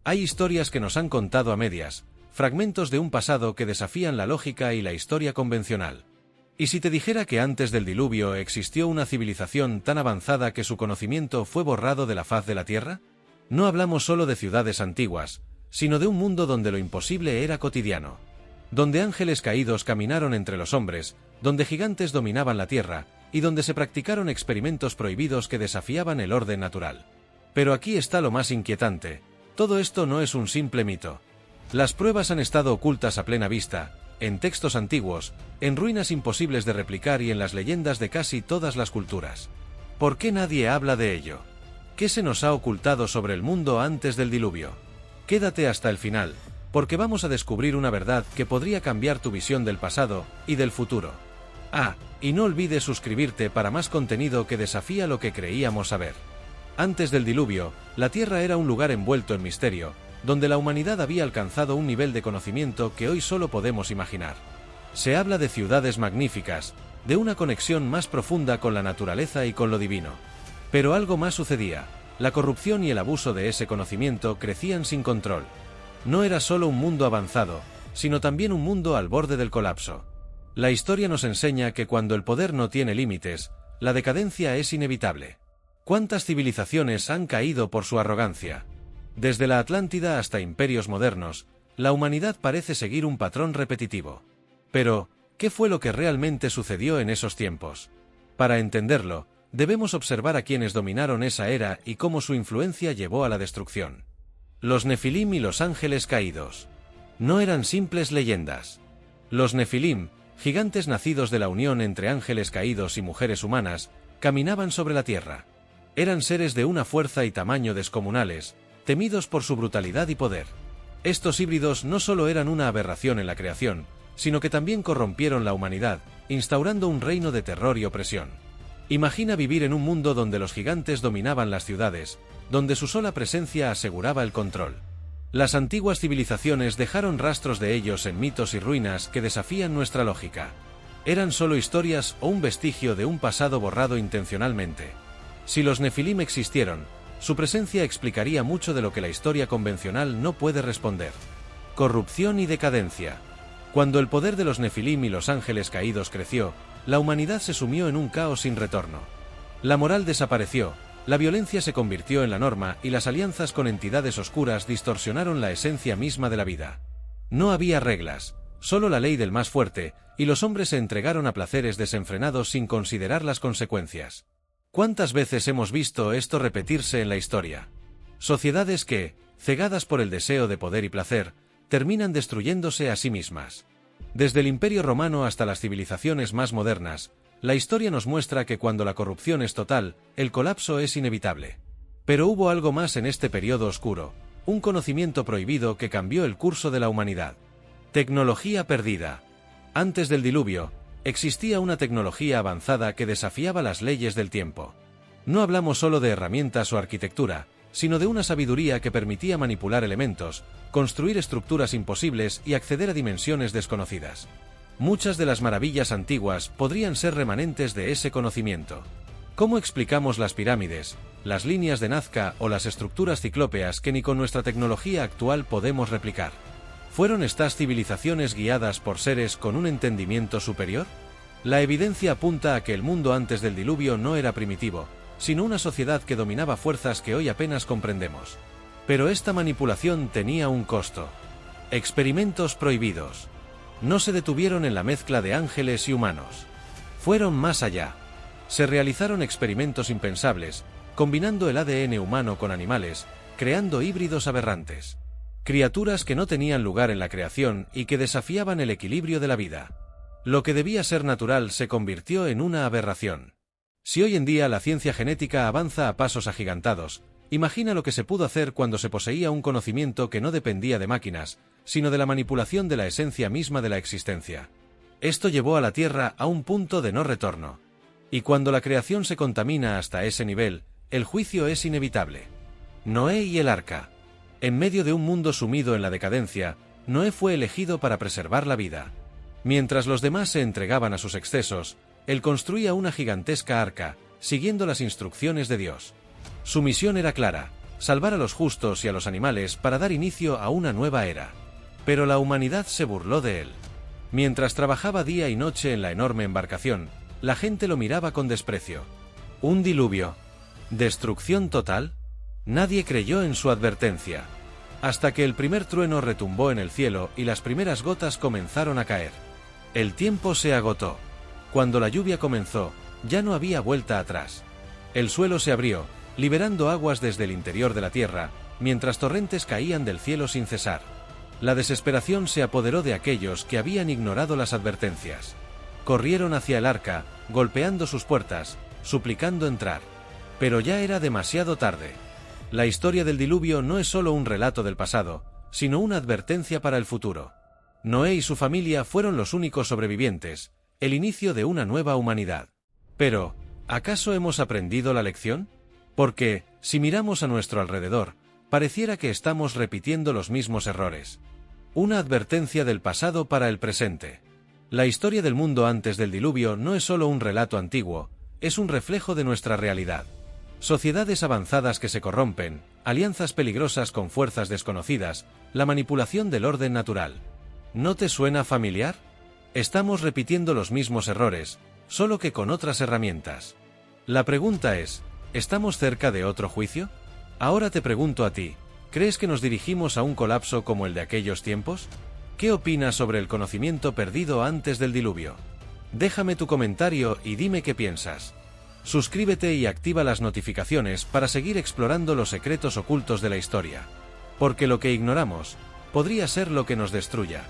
Hay historias que nos han contado a medias, fragmentos de un pasado que desafían la lógica y la historia convencional. ¿Y si te dijera que antes del diluvio existió una civilización tan avanzada que su conocimiento fue borrado de la faz de la Tierra? No hablamos solo de ciudades antiguas, sino de un mundo donde lo imposible era cotidiano. Donde ángeles caídos caminaron entre los hombres, donde gigantes dominaban la Tierra, y donde se practicaron experimentos prohibidos que desafiaban el orden natural. Pero aquí está lo más inquietante. Todo esto no es un simple mito. Las pruebas han estado ocultas a plena vista, en textos antiguos, en ruinas imposibles de replicar y en las leyendas de casi todas las culturas. ¿Por qué nadie habla de ello? ¿Qué se nos ha ocultado sobre el mundo antes del diluvio? Quédate hasta el final, porque vamos a descubrir una verdad que podría cambiar tu visión del pasado y del futuro. Y no olvides suscribirte para más contenido que desafía lo que creíamos saber. Antes del diluvio, la Tierra era un lugar envuelto en misterio, donde la humanidad había alcanzado un nivel de conocimiento que hoy solo podemos imaginar. Se habla de ciudades magníficas, de una conexión más profunda con la naturaleza y con lo divino. Pero algo más sucedía. La corrupción y el abuso de ese conocimiento crecían sin control. No era solo un mundo avanzado, sino también un mundo al borde del colapso. La historia nos enseña que cuando el poder no tiene límites, la decadencia es inevitable. ¿Cuántas civilizaciones han caído por su arrogancia? Desde la Atlántida hasta imperios modernos, la humanidad parece seguir un patrón repetitivo. Pero, ¿qué fue lo que realmente sucedió en esos tiempos? Para entenderlo, debemos observar a quienes dominaron esa era y cómo su influencia llevó a la destrucción. Los Nefilim y los ángeles caídos. No eran simples leyendas. Los Nefilim, gigantes nacidos de la unión entre ángeles caídos y mujeres humanas, caminaban sobre la tierra. Eran seres de una fuerza y tamaño descomunales, temidos por su brutalidad y poder. Estos híbridos no solo eran una aberración en la creación, sino que también corrompieron la humanidad, instaurando un reino de terror y opresión. Imagina vivir en un mundo donde los gigantes dominaban las ciudades, donde su sola presencia aseguraba el control. Las antiguas civilizaciones dejaron rastros de ellos en mitos y ruinas que desafían nuestra lógica. ¿Eran solo historias o un vestigio de un pasado borrado intencionalmente? Si los Nefilim existieron, su presencia explicaría mucho de lo que la historia convencional no puede responder. Corrupción y decadencia. Cuando el poder de los Nefilim y los ángeles caídos creció, la humanidad se sumió en un caos sin retorno. La moral desapareció, la violencia se convirtió en la norma y las alianzas con entidades oscuras distorsionaron la esencia misma de la vida. No había reglas, solo la ley del más fuerte, y los hombres se entregaron a placeres desenfrenados sin considerar las consecuencias. ¿Cuántas veces hemos visto esto repetirse en la historia? Sociedades que, cegadas por el deseo de poder y placer, terminan destruyéndose a sí mismas. Desde el Imperio Romano hasta las civilizaciones más modernas, la historia nos muestra que cuando la corrupción es total, el colapso es inevitable. Pero hubo algo más en este periodo oscuro, un conocimiento prohibido que cambió el curso de la humanidad. Tecnología perdida. Antes del diluvio, existía una tecnología avanzada que desafiaba las leyes del tiempo. No hablamos solo de herramientas o arquitectura, sino de una sabiduría que permitía manipular elementos, construir estructuras imposibles y acceder a dimensiones desconocidas. Muchas de las maravillas antiguas podrían ser remanentes de ese conocimiento. ¿Cómo explicamos las pirámides, las líneas de Nazca o las estructuras ciclópeas que ni con nuestra tecnología actual podemos replicar? ¿Fueron estas civilizaciones guiadas por seres con un entendimiento superior? La evidencia apunta a que el mundo antes del diluvio no era primitivo, sino una sociedad que dominaba fuerzas que hoy apenas comprendemos. Pero esta manipulación tenía un costo. Experimentos prohibidos. No se detuvieron en la mezcla de ángeles y humanos. Fueron más allá. Se realizaron experimentos impensables, combinando el ADN humano con animales, creando híbridos aberrantes. Criaturas que no tenían lugar en la creación y que desafiaban el equilibrio de la vida. Lo que debía ser natural se convirtió en una aberración. Si hoy en día la ciencia genética avanza a pasos agigantados, imagina lo que se pudo hacer cuando se poseía un conocimiento que no dependía de máquinas, sino de la manipulación de la esencia misma de la existencia. Esto llevó a la Tierra a un punto de no retorno. Y cuando la creación se contamina hasta ese nivel, el juicio es inevitable. Noé y el arca. En medio de un mundo sumido en la decadencia, Noé fue elegido para preservar la vida. Mientras los demás se entregaban a sus excesos, él construía una gigantesca arca, siguiendo las instrucciones de Dios. Su misión era clara: salvar a los justos y a los animales para dar inicio a una nueva era. Pero la humanidad se burló de él. Mientras trabajaba día y noche en la enorme embarcación, la gente lo miraba con desprecio. ¿Un diluvio? ¿Destrucción total? Nadie creyó en su advertencia. Hasta que el primer trueno retumbó en el cielo y las primeras gotas comenzaron a caer. El tiempo se agotó. Cuando la lluvia comenzó, ya no había vuelta atrás. El suelo se abrió, liberando aguas desde el interior de la tierra, mientras torrentes caían del cielo sin cesar. La desesperación se apoderó de aquellos que habían ignorado las advertencias. Corrieron hacia el arca, golpeando sus puertas, suplicando entrar. Pero ya era demasiado tarde. La historia del diluvio no es solo un relato del pasado, sino una advertencia para el futuro. Noé y su familia fueron los únicos sobrevivientes, el inicio de una nueva humanidad. Pero, ¿acaso hemos aprendido la lección? Porque, si miramos a nuestro alrededor, pareciera que estamos repitiendo los mismos errores. Una advertencia del pasado para el presente. La historia del mundo antes del diluvio no es solo un relato antiguo, es un reflejo de nuestra realidad. Sociedades avanzadas que se corrompen, alianzas peligrosas con fuerzas desconocidas, la manipulación del orden natural. ¿No te suena familiar? Estamos repitiendo los mismos errores, solo que con otras herramientas. La pregunta es, ¿estamos cerca de otro juicio? Ahora te pregunto a ti, ¿crees que nos dirigimos a un colapso como el de aquellos tiempos? ¿Qué opinas sobre el conocimiento perdido antes del diluvio? Déjame tu comentario y dime qué piensas. Suscríbete y activa las notificaciones para seguir explorando los secretos ocultos de la historia. Porque lo que ignoramos, podría ser lo que nos destruya.